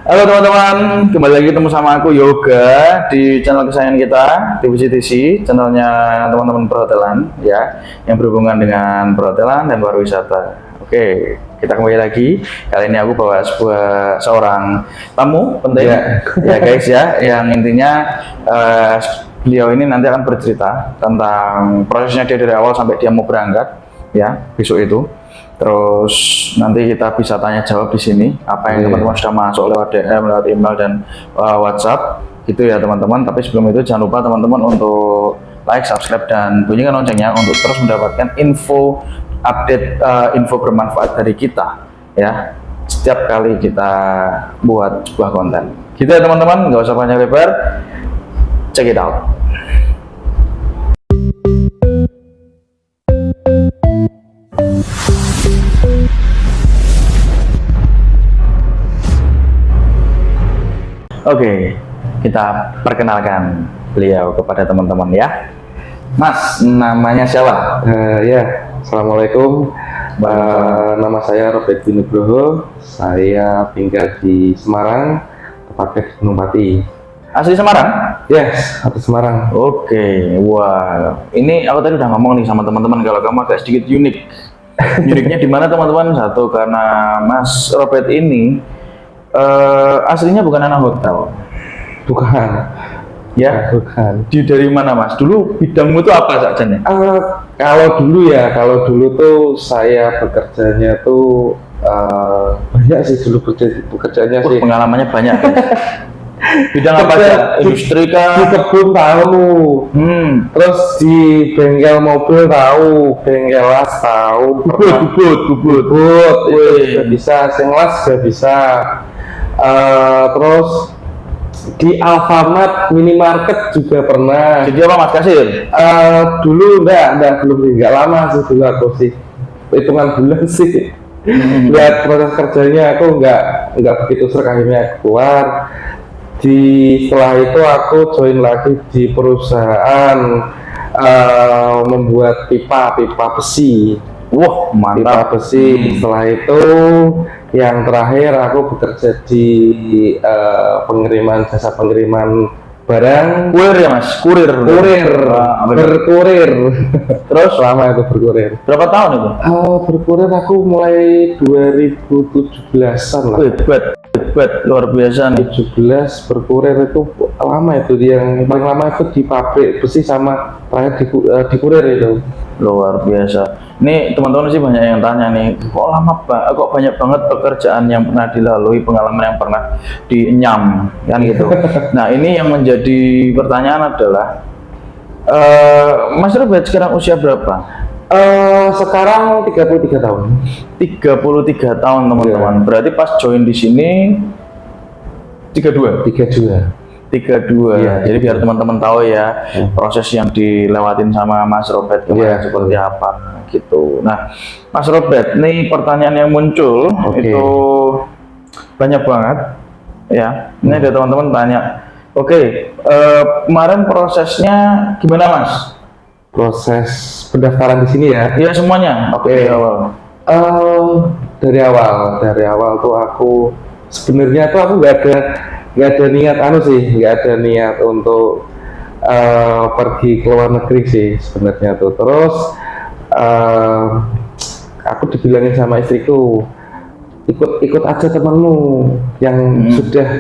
Halo teman-teman, kembali lagi ketemu sama aku Yoga di channel kesayangan kita, TVCTC, channelnya teman-teman perhotelan ya, yang berhubungan dengan perhotelan dan pariwisata. Oke, kita kembali lagi. Kali ini aku bawa seorang tamu penting ya guys ya, yang intinya beliau ini nanti akan bercerita tentang prosesnya dia dari awal sampai dia mau berangkat ya besok itu. Terus nanti kita bisa tanya jawab di sini apa yang teman-teman sudah masuk lewat DM, lewat email dan WhatsApp gitu ya teman-teman. Tapi sebelum itu jangan lupa teman-teman untuk like, subscribe dan bunyikan loncengnya untuk terus mendapatkan update info bermanfaat dari kita ya. Setiap kali kita buat sebuah konten. Gitu ya teman-teman, nggak usah panjang lebar. Check it out. Oke, kita perkenalkan beliau kepada teman-teman ya. Mas, namanya siapa? Assalamualaikum. Nama saya Robert Nugroho. Saya tinggal di Semarang, tepatnya di Gunung Pati. Asli Semarang? Yes, asli Semarang. Oke, wah. Ini aku tadi udah ngomong nih sama teman-teman kalau kamu agak sedikit unik. Uniknya di mana teman-teman? Satu, karena Mas Robert ini aslinya bukan anak hotel. Bukan. Ya, bukan. Dari mana Mas? Dulu bidangmu itu apa saja nih? Kalau dulu tuh saya bekerjanya tuh banyak sih dulu bekerjanya sih. Pengalamannya banyak. Bidang apa aja? Industri kah? Di kebun tahu. Terus di bengkel mobil tahu, bengkel las tahu. Bubut. Itu bisa, singlas juga bisa. Terus di Alfamart minimarket juga pernah. Jadi apa Mas, kasir? Dulu belum lama sih dulu aku sih, hitungan bulan sih. Lihat proses kerjanya aku nggak begitu serak, akhirnya keluar. Setelah itu aku join lagi di perusahaan membuat pipa besi. Wah, mantap. Pipa besi. Setelah itu yang terakhir aku bekerja di jasa pengiriman barang. Kurir ya Mas? Kurir. Berkurir. Terus lama itu berkurir. Berapa tahun itu? Berkurir aku mulai 2017-an lah. Hebat, luar biasa nih. 17 berkurir itu lama itu, yang paling lama itu di pabrik besi sama terakhir di kurir itu. Luar biasa. Ini teman-teman sih banyak yang tanya nih, kok banyak banget pekerjaan yang pernah dilalui, pengalaman yang pernah dienyam kan gitu. Nah, ini yang menjadi pertanyaan adalah Mas Robert sekarang usia berapa? Sekarang 33 tahun. 33 tahun teman-teman. Berarti pas join di sini 32. Iya, Jadi biar teman-teman tahu ya proses yang dilewatin sama Mas Robert kemarin seperti apa gitu. Nah, Mas Robert, nih pertanyaan yang muncul itu banyak banget ya. Ini ada teman-teman tanya. Kemarin prosesnya gimana Mas? Proses pendaftaran di sini ya? Iya semuanya. Awal. Dari awal tuh aku sebenarnya tuh aku nggak ada niat nggak ada niat untuk pergi ke luar negeri sih sebenarnya tuh. Terus aku dibilangin sama istriku, ikut aja temenmu yang sudah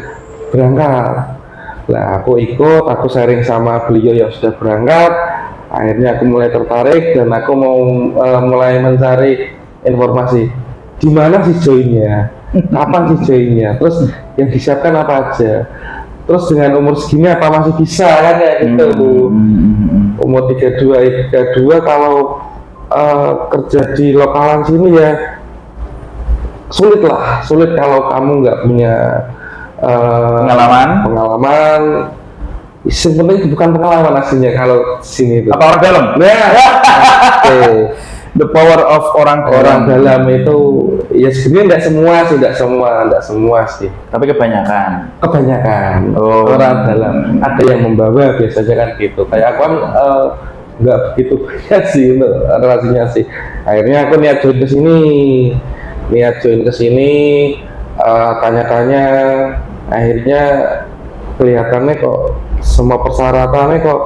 berangkat. Lah aku ikut, aku sharing sama beliau yang sudah berangkat. Akhirnya aku mulai tertarik dan aku mau mulai mencari informasi di mana sih joinnya, kapan sih joinnya, terus yang disiapkan apa aja, terus dengan umur segini apa masih bisa kan kayak gitu. Umur 32 kalau kerja di lokalan sini ya sulit kalau kamu nggak punya pengalaman. Sebenarnya itu bukan pengalaman aslinya kalau sini itu. Apa orang dalam? The power of orang dalam itu ya sebenarnya tidak semua sih. Tapi kebanyakan. Orang dalam. Ada yang membawa biasanya kan gitu. Kayak aku kan nggak begitu banyak sih untuk relasinya sih. Akhirnya aku niat join ke sini, tanya-tanya Akhirnya kelihatannya kok semua persyaratannya kok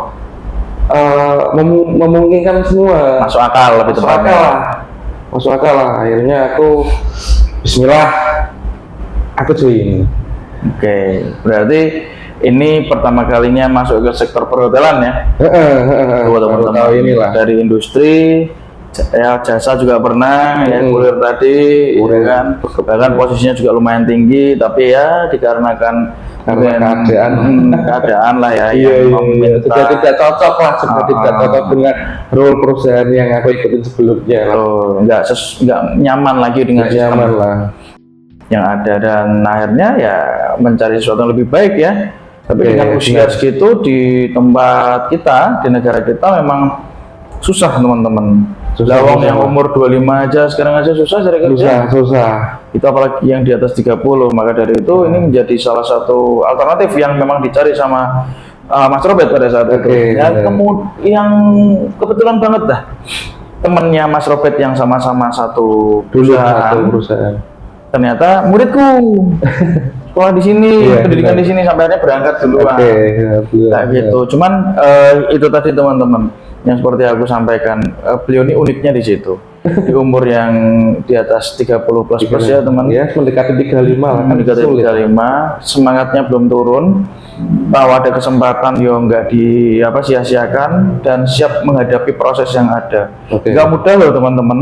memungkinkan semua, Masuk akal lebih masuk tepatnya. akal lah, masuk akal lah. Akhirnya aku Bismillah, aku join. Oke, berarti ini pertama kalinya masuk ke sektor perhotelan ya. Tuh, Baru teman-teman, tahu inilah. dari industri ya, jasa juga pernah ya, kurir tadi Kurir. ya kan, bahkan posisinya juga lumayan tinggi, tapi ya dikarenakan Karena keadaan lah ya iya, yang iya, meminta. sudah tidak cocok lah, sudah tidak cocok dengan role perusahaan yang aku ikutin sebelumnya lah. Nggak nyaman lagi dengan Nggak sistem nyaman lah. yang ada, dan akhirnya ya mencari sesuatu yang lebih baik ya. Tapi Oke, dengan usia benar. segitu di tempat kita, di negara kita memang susah teman-teman. Susah, Lawang susah. yang umur 25 aja sekarang aja susah cari kerja. Susah. Itu apalagi yang di atas 30. Maka dari itu ini menjadi salah satu alternatif yang memang dicari sama Mas Robert pada saat itu. Oke, Ya, benar. yang kebetulan banget dah. Temennya Mas Robert yang sama-sama satu Dulu perusahaan, satu perusahaan. ternyata muridku sekolah di sini, Iya, pendidikan benar. di sini, sampai akhirnya berangkat duluan. Oke, Kayak gitu. Cuman itu tadi teman-teman yang seperti aku sampaikan, beliau ini uniknya di situ. Di umur yang di atas 30 plus ya teman. Ya, mendekati 35 lah kan Mendekati sulit. 35, semangatnya belum turun. Tahu ada kesempatan yo nggak sia-siakan, dan siap menghadapi proses yang ada. Oke. Nggak mudah loh teman-teman.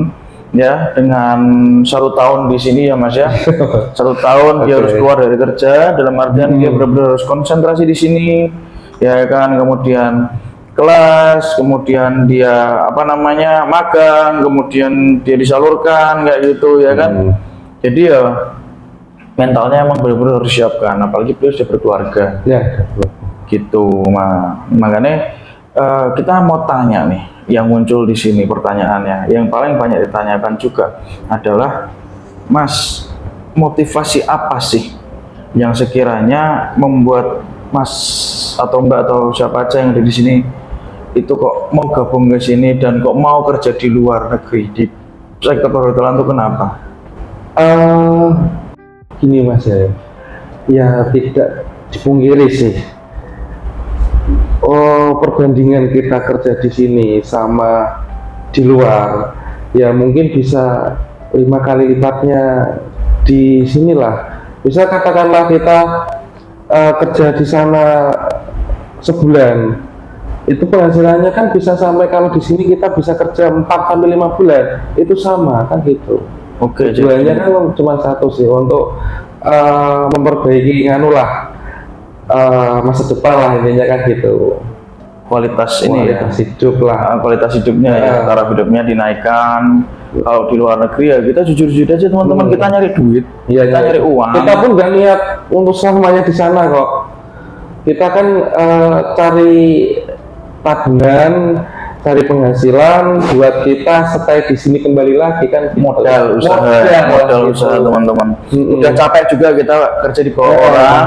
Ya, dengan 1 tahun di sini ya Mas ya. 1 tahun dia Oke. harus keluar dari kerja, dalam artian dia benar-benar harus konsentrasi di sini, ya kan. Kemudian kelas, kemudian dia magang, kemudian dia disalurkan kayak gitu ya kan. Jadi ya mentalnya emang benar-benar harus siapkan, apalagi beliau sudah berkeluarga Ya, gitu. Makanya kita mau tanya nih, yang muncul di sini pertanyaannya, yang paling banyak ditanyakan juga adalah, Mas, motivasi apa sih yang sekiranya membuat Mas atau Mbak atau siapa aja yang ada di sini itu kok mau gabung ke sini dan kok mau kerja di luar negeri di sektor perhotelan itu kenapa? Gini Mas ya tidak dipungkiri sih. Perbandingan kita kerja di sini sama di luar, ya mungkin bisa 5 kali lipatnya di sinilah. Bisa katakanlah kita kerja di sana sebulan, itu penghasilannya kan bisa sampai, kalau di sini kita bisa kerja 4 sampai 5 bulan, itu sama kan gitu. Oke, Tujuannya kan cuma satu sih, untuk memperbaiki masa depan lah, intinya kan gitu. kualitas ini ya, Kualitas hidup lah. kualitas hidupnya ya, taraf hidupnya dinaikkan. Kalau di luar negeri ya kita jujur-jujur aja teman-teman, kita nyari duit, Iya, kita nyari uang. Kita pun nggak niat untuk selamanya di sana kok. Kita kan cari tabungan, cari penghasilan buat kita stay di sini kembali lagi kan. Modal usaha, Modal usaha gitu. teman-teman. Mm-mm. Udah capek juga kita kerja di bawah orang.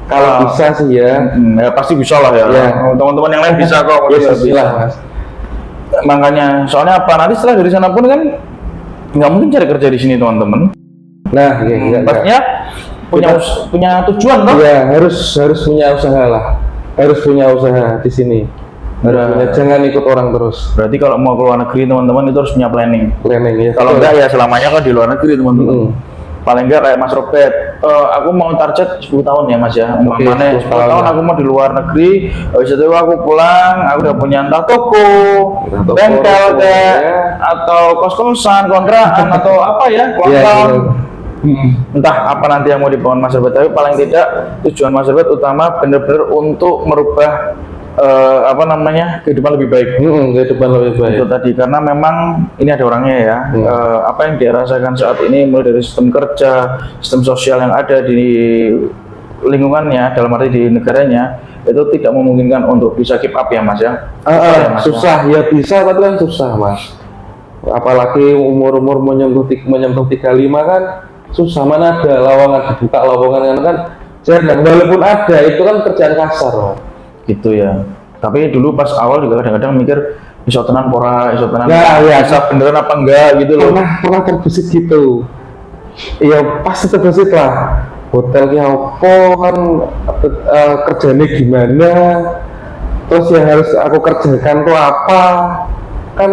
Kalau bisa sih ya. Ya pasti bisa lah ya. Ya. Teman-teman yang lain bisa kok. Ya, pasti bismillah, Mas. Makanya soalnya apa, nanti setelah dari sana pun kan nggak mungkin cari kerja di sini teman-teman. Nah, iya. Pastinya punya tujuan toh. Iya, harus punya usaha lah. Harus punya usaha di sini. Jangan ikut orang terus. Berarti kalau mau keluar negeri teman-teman itu harus punya planning. Planning ya. Kalau enggak ya selamanya kan di luar negeri teman-teman. Paling enggak kayak Mas Robert, aku mau target 10 tahun ya Mas ya. Oke, Umpamanya 10 10 tahun tahun aku mau di luar negeri, habis itu aku pulang, aku udah punya entah toko, bengkel toko, kayak ya. atau kos-kosan, kontrakan atau apa ya, kolam. Entah apa nanti yang mau dibangun Mas Robert, tapi paling tidak tujuan Mas Robert utama benar-benar untuk merubah kehidupan lebih baik. Kehidupan lebih baik. Itu tadi, karena memang ini ada orangnya ya. Apa yang dia rasakan saat ini, mulai dari sistem kerja, sistem sosial yang ada di lingkungannya, dalam arti di negaranya, itu tidak memungkinkan untuk bisa keep up ya Mas ya. Susah ya, bisa tapi kan susah Mas. Apalagi umur menyentuh 35 kan susah. Mana ada lowongan dibuka, lowongan kan jarang. Walaupun ada, itu kan kerjaan kasar Mas. Gitu ya. Tapi dulu pas awal juga kadang-kadang mikir iso tenan pora, iso tenan bisa beneran apa enggak gitu loh. Pernah terbesit gitu. Iya pasti terbesit lah. hotelnya apa kan, kerjanya gimana, terus yang harus aku kerjakan tuh apa kan,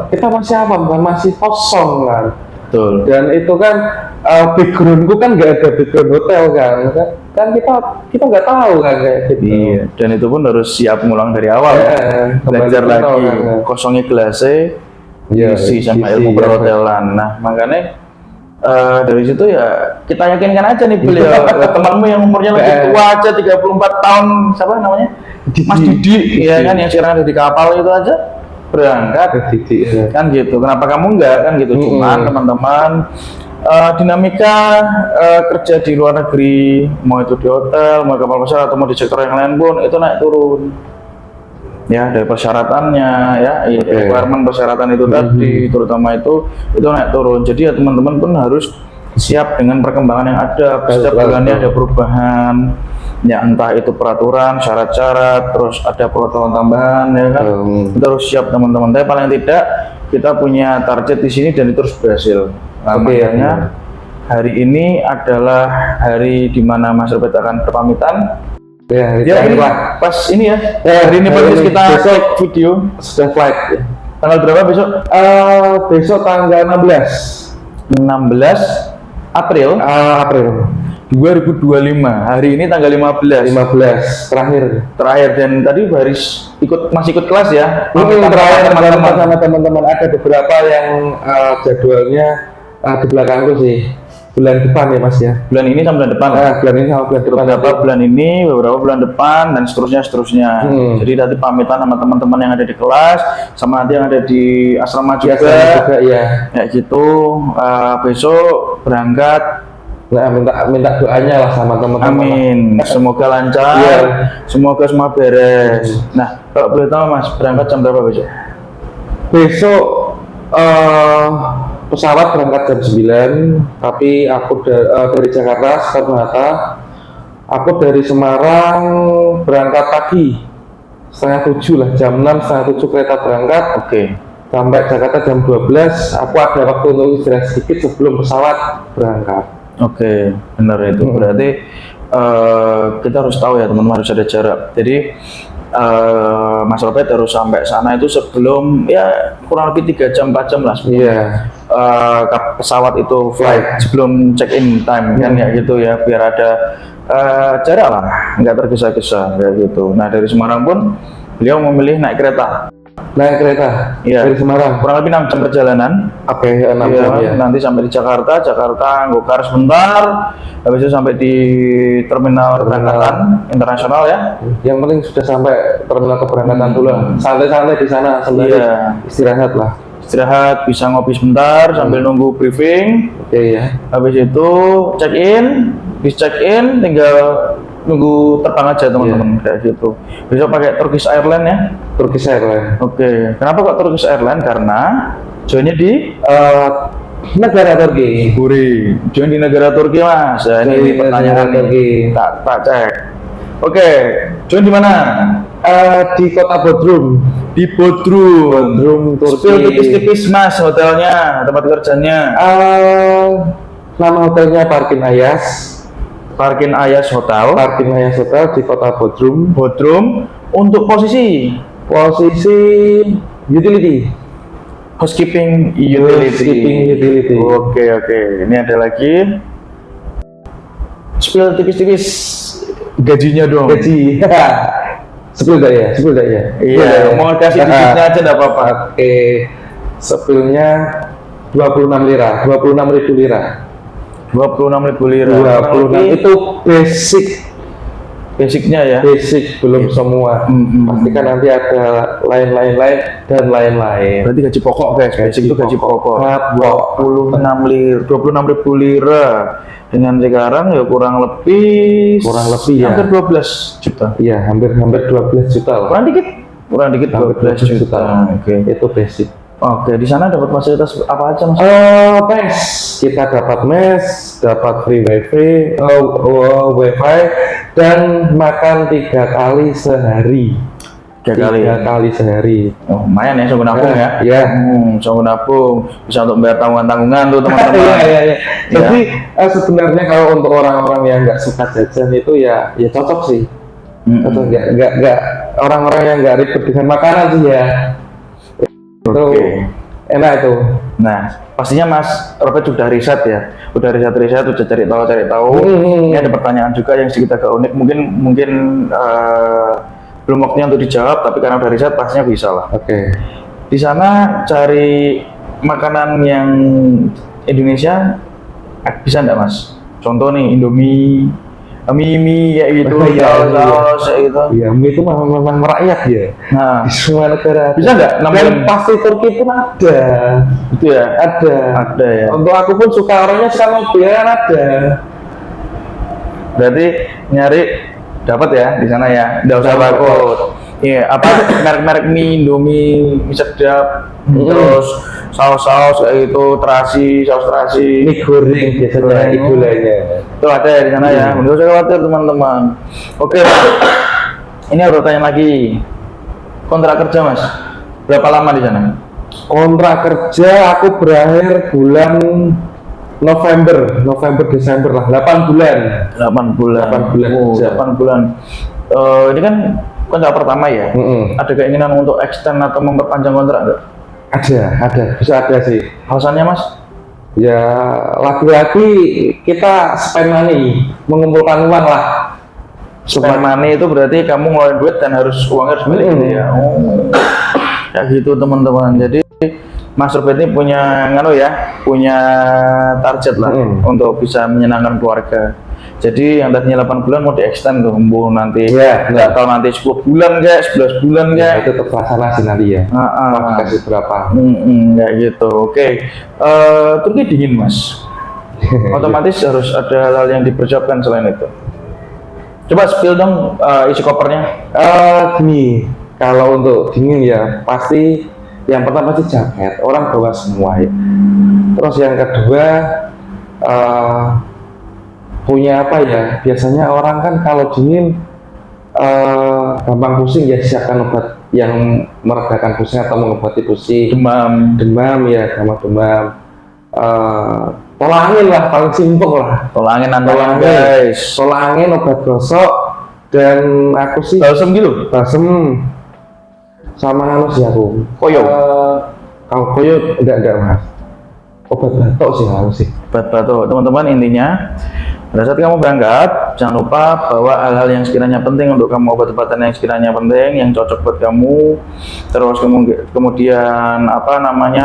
kita masih apa kan, masih kosong kan. Betul. Dan itu kan backgroundku kan nggak ada background hotel kan kita nggak tahu kan kayak gitu. Iya, dan itu pun harus siap ngulang dari awal. Belajar kembali ke lagi, awal, kan. kosongnya gelasnya, Iya, isi sama isi, ilmu ya. perhotelan. Nah, makanya dari situ ya kita yakinkan aja nih beliau, temanmu yang umurnya lebih tua aja 34 tahun, siapa namanya? Mas Didi, ya kan, yang sekarang ada di kapal itu aja berangkat. Didi, ya. Kan gitu, kenapa kamu enggak kan gitu. Cuman teman-teman, dinamika kerja di luar negeri, mau itu di hotel, mau kapal besar atau mau di sektor yang lain pun itu naik turun ya, dari persyaratannya ya, requirement persyaratan itu tadi terutama itu naik turun. Jadi ya teman-teman pun harus siap dengan perkembangan yang ada. Setiap bulannya ada perubahan ya, entah itu peraturan, syarat-syarat, terus ada protokol tambahan ya kan. Kita harus siap teman-teman. Tapi paling tidak kita punya target di sini dan itu harus berhasil. Nah, makanya hari ini adalah hari di mana Mas Robert akan berpamitan. Ya, ini pas ini ya. Hari ini podcast kita besok video sudah flight. Ya. Tanggal berapa besok? Besok tanggal 16 April. April 2025. Hari ini tanggal 15 terakhir dan tadi Baris masih ikut kelas ya. terakhir teman-teman sama teman-teman. Ada beberapa yang jadwalnya di belakangku sih, bulan depan ya Mas ya. Bulan ini sama bulan depan. Bulan ini sama bulan depan. Beberapa bulan ini, beberapa bulan depan, dan seterusnya. Jadi nanti pamitan sama teman-teman yang ada di kelas, sama nanti yang ada di asrama juga. Ya. Ya gitu. Besok berangkat. Nah, minta doanya lah sama teman-teman. Amin. Semoga lancar. Iya. Semoga semua beres. Nah, kalau boleh tahu Mas, berangkat jam berapa besok? Besok pesawat berangkat jam 9, tapi aku dari Jakarta Soekarno-Hatta. Aku dari Semarang berangkat pagi setengah 7 lah, jam 6 setengah 7 kereta berangkat. Oke. Sampai Jakarta jam 12. Aku ada waktu untuk istirahat sedikit sebelum pesawat berangkat. Oke, benar itu. Berarti kita harus tahu ya teman-teman, harus ada jarak. Jadi Mas Robert harus sampai sana itu sebelum ya kurang lebih 3 jam 4 jam lah sebelum pesawat itu flight, sebelum check in time kan ya gitu ya, biar ada jarak lah, nggak tergesa-gesa kayak gitu. Nah dari Semarang pun beliau memilih naik kereta. Iya, dari Semarang kurang lebih 6 jam perjalanan. Oke, 6 jam ya. Nanti sampai di Jakarta ngokar sebentar, habis itu sampai di terminal keberangkatan internasional ya. Yang penting sudah sampai terminal keberangkatan dulu. Santai-santai di sana sembari istirahat lah. Istirahat, bisa ngopi sebentar sambil nunggu briefing. Oke ya. Habis itu check in, tinggal nunggu terbang aja teman-teman kayak gitu. Besok pakai Turkish Airlines ya. Turkish Airlines. Oke. Kenapa kok Turkish Airlines? Karena joinnya di negara Turki. Join di negara Turki Mas. Nah, ini pertanyaan Turki. Tak cek. Oke. Join di mana? Di kota Bodrum. Di Bodrum, Turki. Spill tipis-tipis Mas hotelnya, tempat kerjanya. Nama hotelnya Parkin Ayas Hotel di kota Bodrum. Untuk posisi utility. Housekeeping utility. Oke. Ini ada lagi. Spill tipis-tipis gajinya dong. Gaji. Sepuluh dah ya. Iya, mau kasih dikitnya aja enggak apa-apa. Oke. Sepilnya 26 lira, 26.000 lira. 26.000 lira. 26 itu basicnya ya. Basic belum semua. Pastikan nanti ada lain-lain. Berarti gaji pokok guys. Basic itu gaji pokok. 26.000 lira. Dengan sekarang ya kurang lebih ya. Hampir 12 juta. Iya, hampir 12 juta lah. Kurang dikit 12 juta. Oke. Itu basic. Oke, di sana dapat fasilitas apa aja Mas? Mes. Kita dapat mes, dapat free wifi, dan makan 3 kali sehari. 3 kali sehari. Oh, lumayan ya songko nabung ya. Iya. Songko nabung bisa untuk bayar tanggungan-tanggungan tuh teman-teman. Iya. Jadi sebenarnya kalau untuk orang-orang yang nggak suka jajan itu ya cocok sih. Atau nggak orang-orang yang nggak ribet dengan makanan sih ya. Itu enak itu. Nah, pastinya Mas Robert sudah riset ya, udah riset, udah cari tahu. Ini ada pertanyaan juga yang sedikit agak unik, mungkin belum waktunya untuk dijawab, tapi karena udah riset pastinya bisa lah. Oke. Di sana cari makanan yang Indonesia bisa nggak Mas? Contoh nih Indomie, mie kayak gitu, saus kayak gitu. Iya, mie itu memang merakyat ya. Nah, Di semua negara bisa nggak? Dan pasti Turki pun ada. Itu ya? Ada ya. Untuk aku pun orangnya suka mobil kan ada. Berarti nyari dapat ya di sana ya, nggak usah takut. Iya, apa merek-merek mie, Indomie, mie sedap, terus saus-saus kayak gitu, saus terasi, Mie goreng biasanya idolanya. itu ada ya di sana ya. Nggak usah khawatir teman-teman. Oke, ini ada pertanyaan lagi. Kontrak kerja Mas, berapa lama di sana? Kontrak kerja aku berakhir bulan November Desember lah, 8 bulan. 8 bulan. 8 bulan Oh, kerja. 8 bulan. Ini kan kontrak pertama ya. Ada keinginan untuk extend atau memperpanjang kontrak nggak? Ada, bisa ada sih. Alasannya Mas? Ya lagi-lagi kita spend money, mengumpulkan uang lah. Spend money itu berarti kamu ngeluarin duit dan uangnya harus balik gitu ya. Oh, ya gitu teman-teman. Jadi Mas Robert ini punya punya target lah untuk bisa menyenangkan keluarga. Jadi yang tadinya 8 bulan mau di-extend tuh, nanti nggak tahu nanti 10 bulan kayak 11 bulan kayak. Itu terpaksa sih nanti ya. Kasih berapa? Kayak gitu. Oke. Turki dingin Mas. Otomatis harus ada hal yang dipersiapkan selain itu. Coba spill dong isi kopernya. Gini, kalau untuk dingin ya pasti yang pertama sih jaket, orang bawa semua ya. Terus yang kedua punya apa ya? Biasanya orang kan kalau dingin gampang pusing ya, siapkan obat yang meredakan pusing atau mengobati pusing. Demam ya, sama demam. Tolak angin lah, paling simpel lah. Tolak angin guys. Tolak angin, obat gosok, dan aku sih balsem gitu. Balsem sama sih aku. Koyo. Kalau koyo enggak Mas. Obat batuk sih aku sih. Obat batuk. Teman-teman, intinya pada saat kamu berangkat, jangan lupa bawa hal-hal yang sekiranya penting untuk kamu, obat-obatan yang sekiranya penting, yang cocok buat kamu. Terus kemudian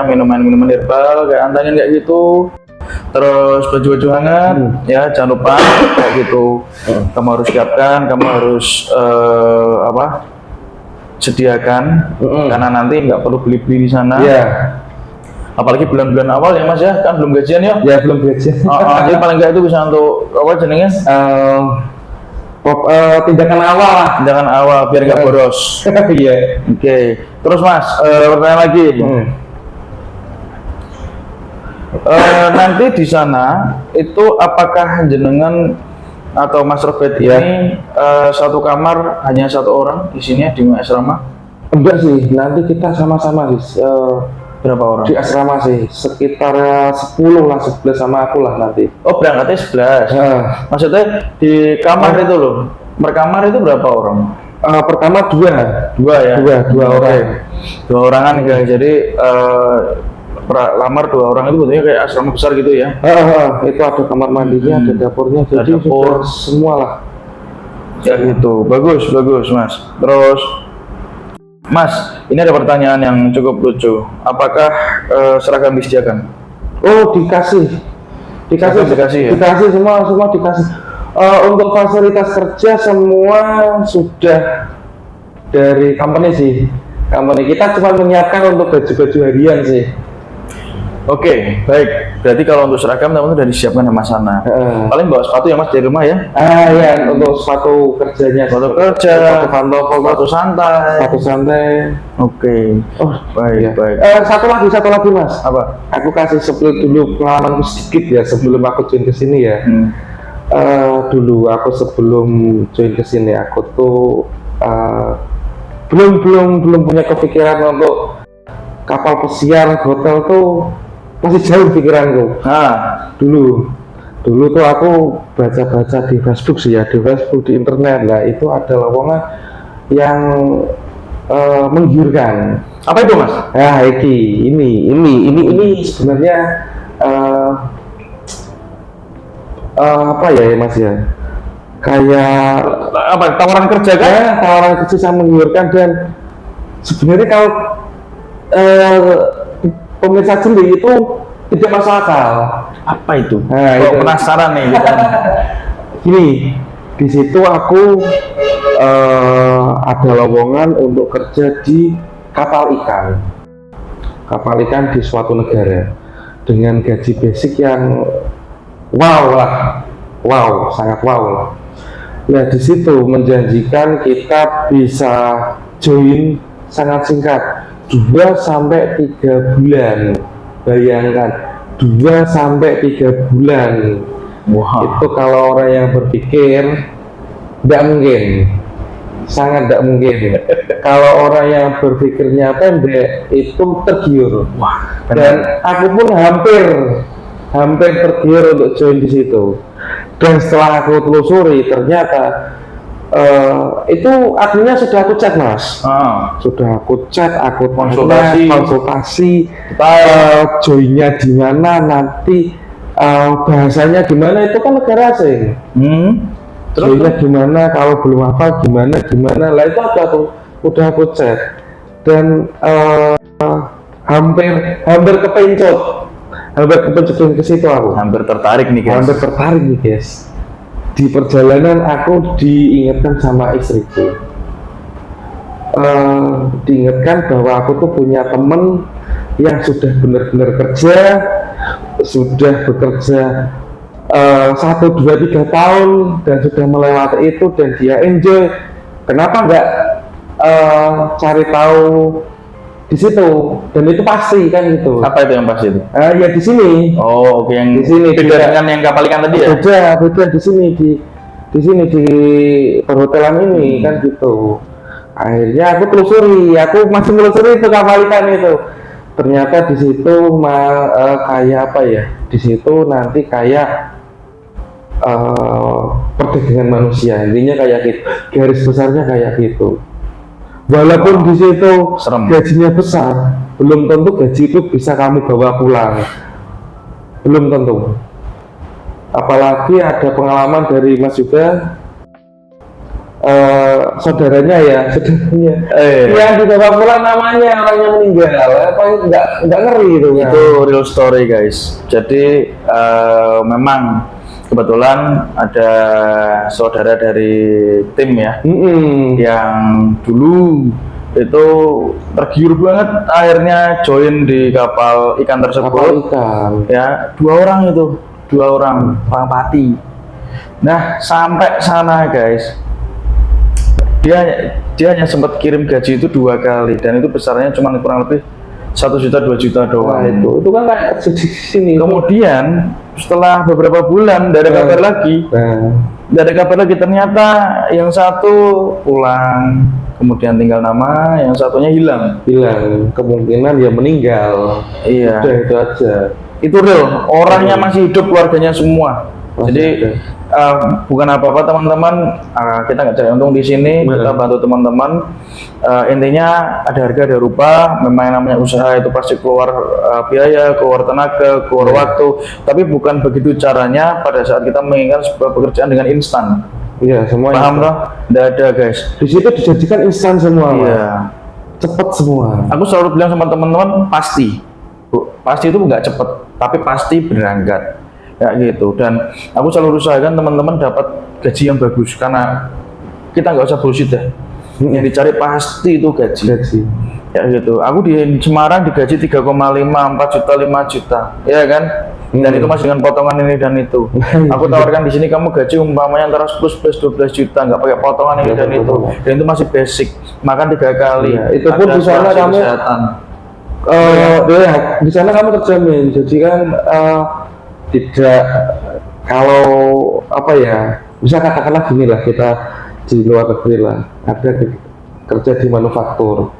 minuman-minuman herbal kayak antangin kayak gitu. Terus baju-baju hangat, ya jangan lupa kayak gitu. Kamu harus siapkan, kamu harus sediakan, karena nanti nggak perlu beli-beli di sana. Apalagi bulan-bulan awal ya Mas ya, kan belum gajian ya? Ya belum gajian. Jadi paling nggak itu bisa untuk apa jenengnya? Tindakan awal lah. Tindakan awal biar nggak boros. Iya. Oke. Terus Mas, pertanyaan lagi. Nanti di sana itu apakah jenengan atau Mas Robert ini satu kamar hanya satu orang di sini di asrama? Enggak sih, nanti kita sama-sama berapa orang? Di asrama sih, sekitar 10 lah, 11 sama aku lah nanti. Oh berangkatnya 11? Maksudnya di kamar itu loh, per kamar itu berapa orang? Pertama dua ya? Dua orang. Dua orangan guys, jadi lamar 2 orang itu betulnya kayak asrama besar gitu ya? Itu ada kamar mandinya, ada dapurnya, jadi dapur semua lah. Ya gitu, bagus Mas. Terus Mas, ini ada pertanyaan yang cukup lucu. Apakah seragam disediakan? Oh, dikasih ya? Dikasih semua dikasih. Untuk fasilitas kerja semua sudah dari company sih. Company kita cuma menyiapkan untuk baju-baju harian sih. Oke, baik. Berarti kalau untuk seragam teman-teman sudah disiapkan sama sana. Paling bawa sepatu ya Mas dari rumah ya? Ya, untuk sepatu kerjanya. Sepatu kerja, sepatu pantofel, sepatu santai. Oke. Oh, baik. Satu lagi Mas. Apa? Aku kasih sebelum dulu pengalamanku sedikit ya sebelum aku join ke sini ya. Dulu aku sebelum join ke sini aku tuh belum punya kepikiran untuk kapal pesiar, hotel tuh masih jauh pikiranku. Dulu tuh aku baca di Facebook sih ya, di Facebook, di internet lah, itu ada lowongan yang menggiurkan. Apa itu mas? Nah, ini sebenarnya apa ya mas ya? Kayak Apa tawaran kerja kan? ya, tawaran kerja yang menggiurkan. Dan sebenarnya kalau pemirsa jeli itu tidak masuk akal. Apa itu? Nah, Kok itu. penasaran nih kita. Gini, di situ aku ada lowongan untuk kerja di kapal ikan di suatu negara dengan gaji basic yang sangat wow lah. Nah, di situ menjanjikan kita bisa join sangat singkat, 2 sampai 3 bulan. Bayangkan, 2 sampai 3 bulan. Wah. Itu kalau orang yang berpikir, tidak mungkin, sangat tidak mungkin. Kalau orang yang berpikirnya pendek itu tergiur. Wah. Dan aku pun hampir tergiur untuk join di situ. Dan setelah aku telusuri, ternyata itu adminnya sudah aku chat mas. Sudah aku chat, aku konsultasi joinnya di mana, nanti bahasanya gimana, itu kan negara asing. Joinnya gimana, kalau belum hafal gimana lah, itu udah aku chat. Dan hampir kepencut ke situ aku. Hampir tertarik nih guys. Di perjalanan aku diingatkan sama istriku, diingatkan bahwa aku tuh punya temen yang sudah benar-benar kerja, sudah bekerja 1, 2, 3 tahun dan sudah melewati itu dan dia enjoy. Kenapa nggak cari tahu di situ? Dan itu pasti kan gitu. Apa itu yang pasti itu? Ya di sini. Oh, oke, yang di sini beda dengan yang kapal ikan tadi ya? Beda di sini, di perhotelan ini kan gitu. Akhirnya aku masih telusuri itu kapal ikan itu. Ternyata di situ kayak apa ya? Di situ nanti kayak perdagangan manusia, intinya kayak gitu. Garis besarnya kayak gitu. Walaupun di situ gajinya besar, belum tentu gaji itu bisa kamu bawa pulang. Belum tentu. Apalagi ada pengalaman dari Mas juga, saudaranya yang dibawa pulang namanya orangnya meninggal. Apa nggak ngeri itu? Kan? Itu real story guys. Jadi memang kebetulan ada saudara dari tim ya, yang dulu itu tergiur banget akhirnya join di kapal ikan tersebut. Ya, 2 orang pati. Nah, sampai sana guys, dia hanya sempat kirim gaji itu 2 kali dan itu besarnya cuma kurang lebih 1 juta 2 juta doang. Itu kan kayak di sini. Kemudian setelah beberapa bulan dari kabar lagi, ternyata yang satu pulang, kemudian tinggal nama, yang satunya hilang, kemungkinan dia meninggal. Iya, udah itu aja. Itu real, orangnya masih hidup, keluarganya semua. Jadi bukan apa-apa teman-teman, kita nggak cari untung di sini, kita bantu teman-teman. Intinya ada harga ada rupa. Memang yang namanya usaha itu pasti keluar biaya, keluar tenaga, keluar waktu. Tapi bukan begitu caranya pada saat kita menginginkan sebuah pekerjaan dengan instan. Iya, semua. Paham loh? Nggak ada guys. Di situ dijanjikan instan semua. Iya. Cepet semua. Aku selalu bilang sama teman-teman, pasti itu nggak cepet, tapi pasti berangkat. Ya gitu. Dan aku selalu usahakan teman-teman dapat gaji yang bagus, karena kita nggak usah bullshit deh. Yang dicari pasti itu gaji. Ya gitu. Aku di Semarang digaji 3,5, 4 juta, 5 juta, ya kan? Dan itu masih dengan potongan ini dan itu. Aku tawarkan di sini kamu gaji umpamanya antara 10 plus 12 juta, nggak pakai potongan ini dan itu. Dan itu masih basic. Makan 3 kali. Itu pun di sana kamu di sana kamu terjamin. Jadi kan tidak, kalau apa ya, bisa katakanlah gini lah, kita di luar negeri lah, ada kerja di manufaktur,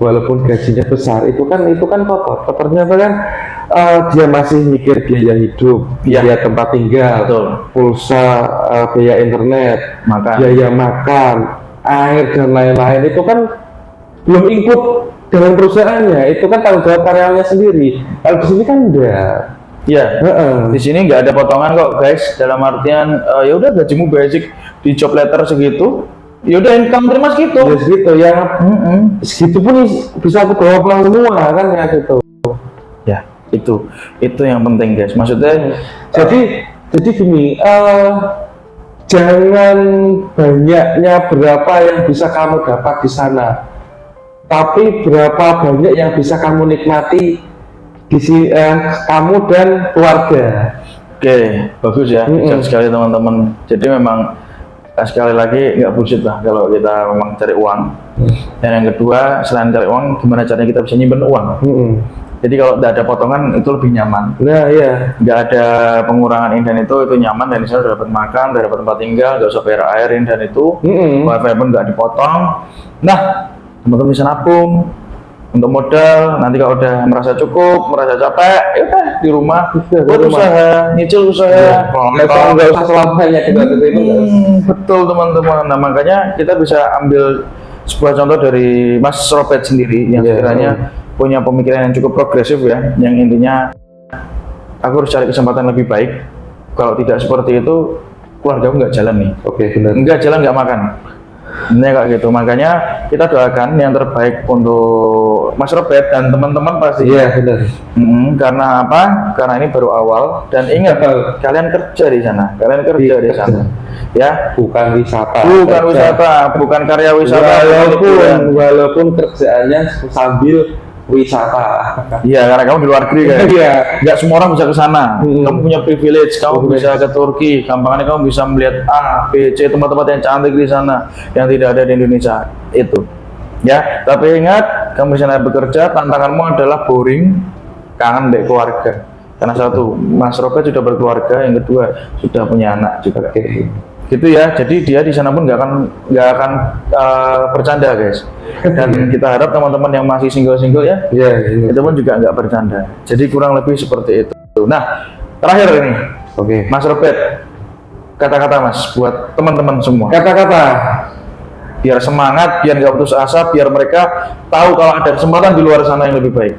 walaupun gajinya besar, itu kan kotor. Ternyata kan dia masih mikir biaya hidup, Iya. biaya tempat tinggal, Betul. pulsa, biaya internet, Makan. biaya makan, air dan lain-lain. Itu kan belum input dengan perusahaannya, itu kan tanggung jawab karyawannya sendiri. Kalau di sini kan enggak. Ya, Heeh. di sini nggak ada potongan kok guys. Dalam artian ya udah gajimu basic di job letter segitu, ya udah kamu terima segitu. Ya segitu ya, segitu pun bisa aku bawa pulang semua kan ya gitu. Ya, itu yang penting guys. Maksudnya Jadi gini, jangan banyaknya berapa yang bisa kamu dapat di sana, tapi berapa banyak yang bisa kamu nikmati di kamu dan keluarga. oke, bagus ya, bijak sekali teman-teman. Jadi memang sekali lagi nggak bullshit lah kalau kita memang cari uang. Dan yang kedua, selain cari uang, gimana caranya kita bisa nyimpen uang? Jadi kalau tidak ada potongan itu lebih nyaman. Nah ya, Nggak ada pengurangan inden itu nyaman, dan di sana udah dapat makan, udah dapat tempat tinggal, nggak usah bayar air inden itu, wifi pun nggak dipotong. Nah, teman-teman bisa nabung untuk modal. Nanti kalau udah merasa cukup, merasa capek, ya udah di rumah buat usaha, nyicil usaha, nggak usah selamanya kita itu. betul teman-teman. Nah makanya kita bisa ambil sebuah contoh dari Mas Robert sendiri yang sekiranya punya pemikiran yang cukup progresif ya, yang intinya aku harus cari kesempatan lebih baik. Kalau tidak seperti itu, keluarga aku nggak jalan nih. Oke, benar. Nggak jalan, nggak makan. Ini kayak gitu. Makanya kita doakan yang terbaik untuk Mas Robert dan teman-teman pasti. Iya, benar. Karena apa? Karena ini baru awal, dan ingat kalian kerja di sana, ya. Bukan wisata. Bukan wisata, bukan karya wisata. Walaupun kerjaannya sambil wisata. Iya, karena kamu di luar negeri kan. Iya. Nggak semua orang bisa ke sana. Kamu punya privilege, kamu bisa ke Turki. Gampangnya kamu bisa melihat A, B, C, tempat-tempat yang cantik di sana yang tidak ada di Indonesia. Itu. Ya, tapi ingat, kamu di sana bekerja, tantanganmu adalah boring, kangen deh keluarga. Karena satu, Mas Robert sudah berkeluarga, yang kedua sudah punya anak juga. Gitu ya. Jadi dia di sana pun nggak akan bercanda guys. Dan kita harap teman-teman yang masih single ya, itu pun juga nggak bercanda. Jadi kurang lebih seperti itu. Nah, terakhir ini, Mas Robert, kata-kata Mas buat teman-teman semua. Kata-kata Biar semangat, biar nggak putus asa, biar mereka tahu kalau ada kesempatan di luar sana yang lebih baik.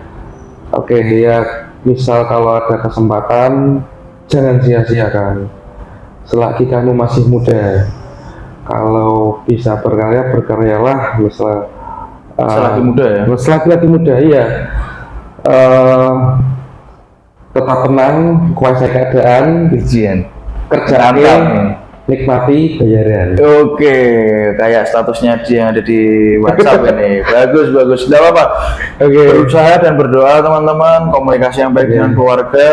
Oke, ya misal kalau ada kesempatan, jangan sia-siakan. Selagi kamu masih muda, kalau bisa berkarya, berkaryalah. Misal Selagi muda ya. Selagi muda, iya. Tetap tenang, kuasai keadaan, kerjaan, nikmati bayaran. Oke, kayak statusnya dia yang ada di WhatsApp ini. Bagus. Tidak apa-apa. Berusaha dan berdoa teman-teman, komunikasi yang baik dengan keluarga,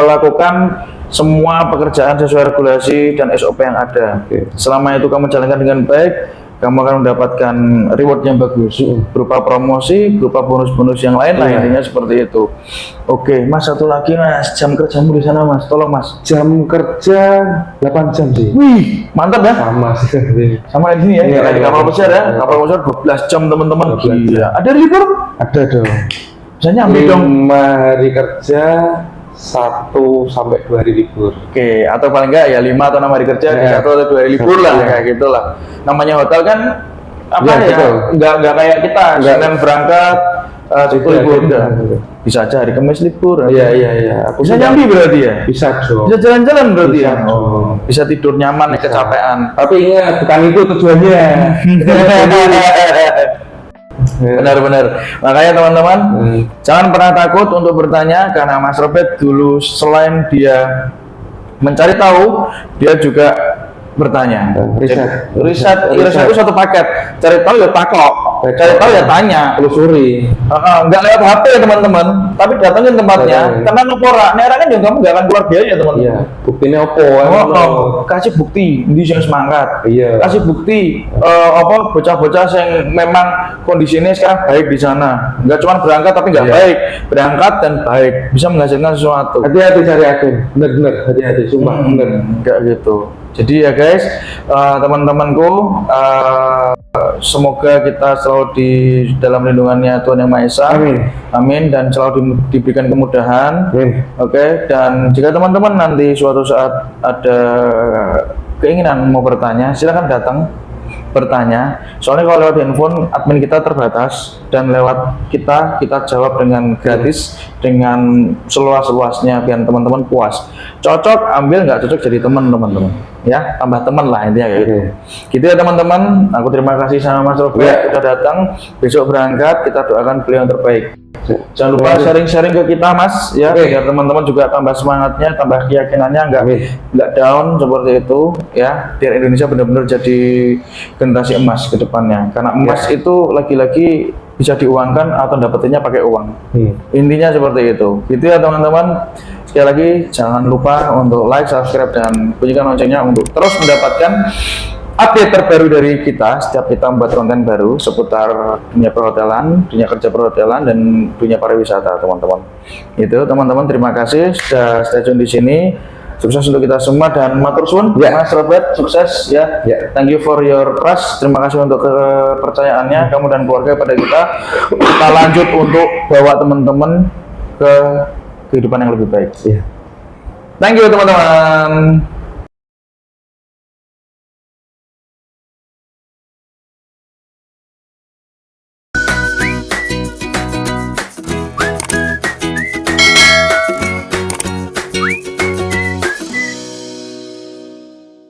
lakukan semua pekerjaan sesuai regulasi dan SOP yang ada. Selama itu kamu jalankan dengan baik, kamu akan mendapatkan reward yang bagus berupa promosi, berupa bonus-bonus yang lain lah, intinya seperti itu. Oke, Mas, satu lagi Mas, jam kerjamu di sana Mas, tolong Mas. Jam kerja 8 jam sih. Wih, mantap ya. Sama di sini ya, kayak di kapal pesiar ya. Kapal pesiar 12 jam teman-teman. Gila. Ada libur? Ada dong. Bisa nyambi dong. 5 hari kerja, 1 sampai 2 hari libur. Oke, atau paling enggak ya 5 atau 6 hari kerja, 1 atau 2 hari libur lah, kayak gitulah. Namanya hotel kan apa ya? Enggak kayak kita, Senin berangkat, Sabtu libur udah. Bisa aja hari Kamis libur. Iya. Bisa nyambi berarti ya? Bisa dong. Bisa jalan-jalan berarti ya? Bisa tidur nyaman, kecapean. Tapi ingat, bukan itu tujuannya. Benar-benar. Makanya teman-teman, jangan pernah takut untuk bertanya, karena Mas Robert dulu selain dia mencari tahu, dia juga bertanya. Riset itu satu paket. Cari tahu ya takok, cari tahu ya tanya, telusuri. Nggak lewat HP ya teman-teman, tapi datangin tempatnya. Karena nopora, nera kan juga kamu nggak akan keluar biaya teman-teman. Iya. Buktinya opo? Kasih bukti, ini yang semangat. Iya. Kasih bukti, bocah-bocah yang memang kondisinya sekarang baik di sana. Nggak cuma berangkat tapi nggak baik, berangkat dan baik, bisa menghasilkan sesuatu. Hati-hati cari agen, bener-bener hati-hati, sumpah bener. Kayak gitu. Jadi ya guys, teman-temanku, semoga kita selalu di dalam lindungannya Tuhan Yang Maha Esa. Amin. Amin, dan selalu diberikan kemudahan. Amin. Oke, dan jika teman-teman nanti suatu saat ada keinginan mau bertanya, silakan datang bertanya. Soalnya kalau lewat handphone admin kita terbatas, dan lewat kita jawab dengan gratis, dengan seluas-luasnya biar teman-teman puas. Cocok ambil, nggak cocok jadi teman-teman ya, tambah teman lah intinya kayak gitu. Gitu ya teman-teman, aku terima kasih sama Mas Robert sudah datang. Besok berangkat, kita doakan beliau yang terbaik. Jangan lupa sharing-sharing ke kita Mas ya, biar teman-teman juga tambah semangatnya, tambah keyakinannya, nggak down seperti itu ya, biar Indonesia benar-benar jadi generasi emas ke depannya. Karena emas itu lagi-lagi bisa diuangkan atau dapetinnya pakai uang. Intinya seperti itu. Gitu ya teman-teman. Sekali lagi jangan lupa untuk like, subscribe, dan bunyikan loncengnya untuk terus mendapatkan update terbaru dari kita setiap kita membuat konten baru seputar dunia perhotelan, dunia kerja perhotelan, dan dunia pariwisata teman-teman. Itu teman-teman, terima kasih sudah stay tune di sini. Sukses untuk kita semua dan matur suwun Mas Robert, sukses ya. Thank you for your trust. Terima kasih untuk kepercayaannya kamu dan keluarga pada kita. Kita lanjut untuk bawa teman-teman ke kehidupan yang lebih baik. Thank you teman-teman.